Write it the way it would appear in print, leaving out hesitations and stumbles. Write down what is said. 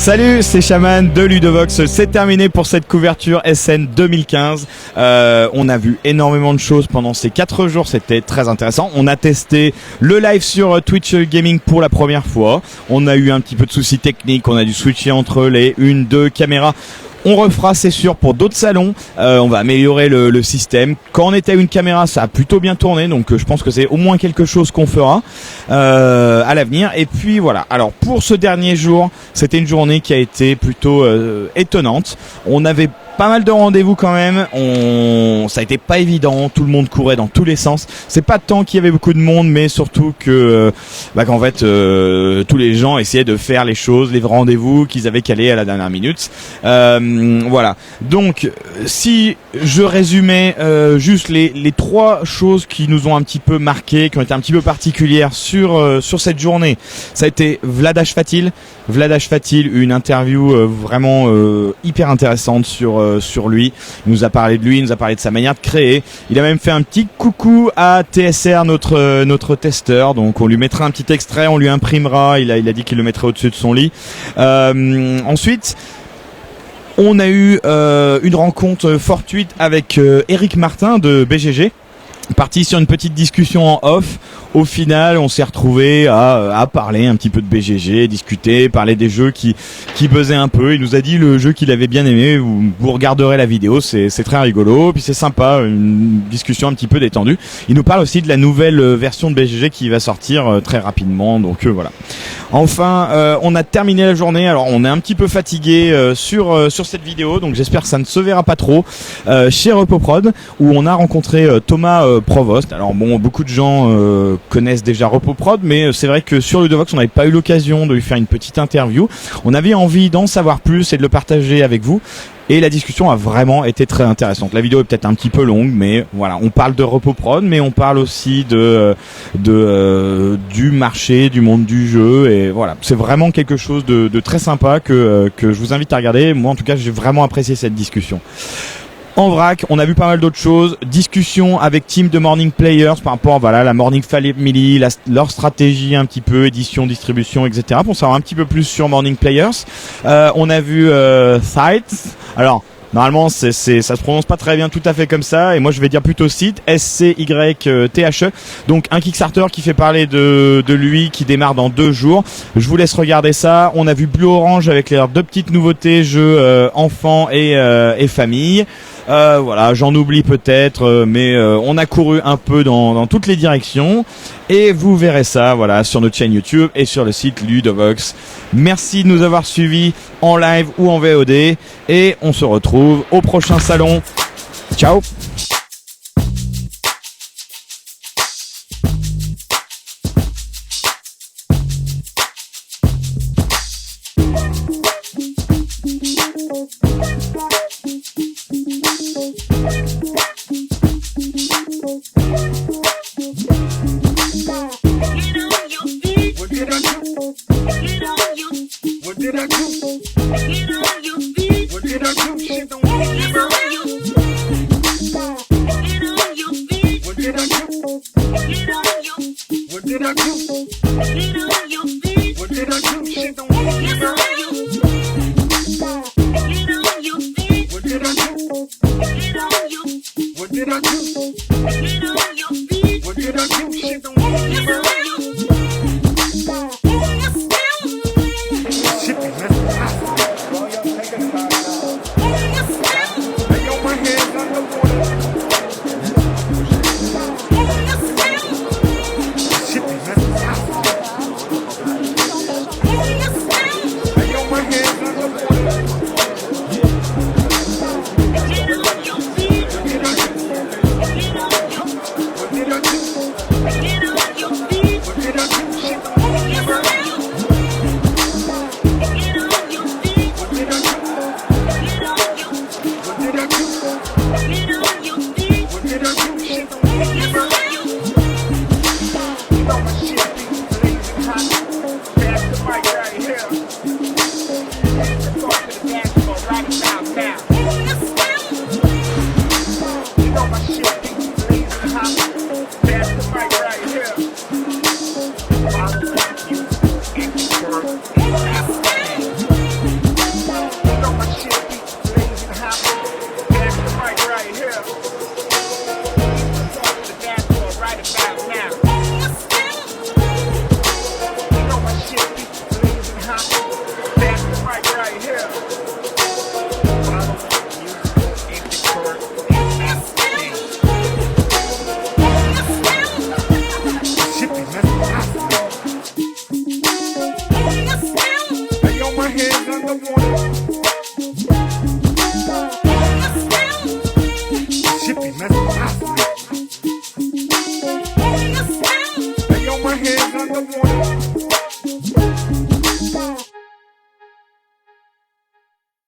Salut, c'est Shaman de Ludovox. C'est terminé pour cette couverture SN 2015. On a vu énormément de choses pendant ces 4 jours. C'était très intéressant. On a testé le live sur Twitch Gaming pour la première fois. On a eu un petit peu de soucis techniques. On a dû switcher entre les 1-2 caméras. On refera, c'est sûr, pour d'autres salons. On va améliorer le système. Quand on était à une caméra, ça a plutôt bien tourné. Donc, je pense que c'est au moins quelque chose qu'on fera à l'avenir. Et puis, voilà. Alors, pour ce dernier jour, c'était une journée qui a été plutôt étonnante. On avait pas mal de rendez-vous quand même. Ça a été pas évident. Tout le monde courait dans tous les sens. C'est pas tant qu'il y avait beaucoup de monde, mais surtout que, qu'en fait, tous les gens essayaient de faire les choses, les rendez-vous qu'ils avaient calés à la dernière minute. Voilà. Donc, si je résumais juste les 3 choses qui nous ont un petit peu marqué, qui ont été un petit peu particulières sur cette journée, ça a été Vlad Fatil, une interview vraiment hyper intéressante sur lui. Il nous a parlé de lui, il nous a parlé de sa manière de créer. Il a même fait un petit coucou à TSR, notre testeur. Donc on lui mettra un petit extrait, on lui imprimera. Il a dit qu'il le mettrait au-dessus de son lit. Ensuite, on a eu une rencontre fortuite avec Eric Martin de BGG. Parti sur une petite discussion en off. Au final, on s'est retrouvé à parler un petit peu de BGG, discuter, parler des jeux qui buzzaient un peu. Il nous a dit le jeu qu'il avait bien aimé. Vous regarderez la vidéo, c'est très rigolo. Puis c'est sympa, une discussion un petit peu détendue. Il nous parle aussi de la nouvelle version de BGG qui va sortir très rapidement. Donc voilà. Enfin, on a terminé la journée. Alors on est un petit peu fatigué sur cette vidéo, donc j'espère que ça ne se verra pas trop. Chez RepoProd, où on a rencontré Thomas Provost. Alors bon, beaucoup de gens connaissent déjà RepoProd, mais c'est vrai que sur Ludovox on n'avait pas eu l'occasion de lui faire une petite interview. On avait envie d'en savoir plus et de le partager avec vous. Et la discussion a vraiment été très intéressante. La vidéo est peut-être un petit peu longue, mais voilà, on parle de RepoProd, mais on parle aussi du marché, du monde du jeu, et voilà, c'est vraiment quelque chose de très sympa que je vous invite à regarder. Moi, en tout cas, j'ai vraiment apprécié cette discussion. En vrac, on a vu pas mal d'autres choses. Discussion avec team de Morning Players par rapport à la Morning Family, leur stratégie un petit peu, édition, distribution, etc. Pour savoir un petit peu plus sur Morning Players. On a vu Sites. Alors, normalement, ça se prononce pas très bien tout à fait comme ça, et moi je vais dire plutôt Site, SCYTHE. Donc un Kickstarter qui fait parler de lui, qui démarre dans 2 jours. Je vous laisse regarder ça. On a vu Blue Orange avec leurs 2 petites nouveautés, jeux enfants et famille. Voilà, j'en oublie peut-être, mais on a couru un peu dans toutes les directions, et vous verrez ça, voilà, sur notre chaîne YouTube et sur le site Ludovox. Merci de nous avoir suivis en live ou en VOD, et on se retrouve au prochain salon. Ciao. What did I do?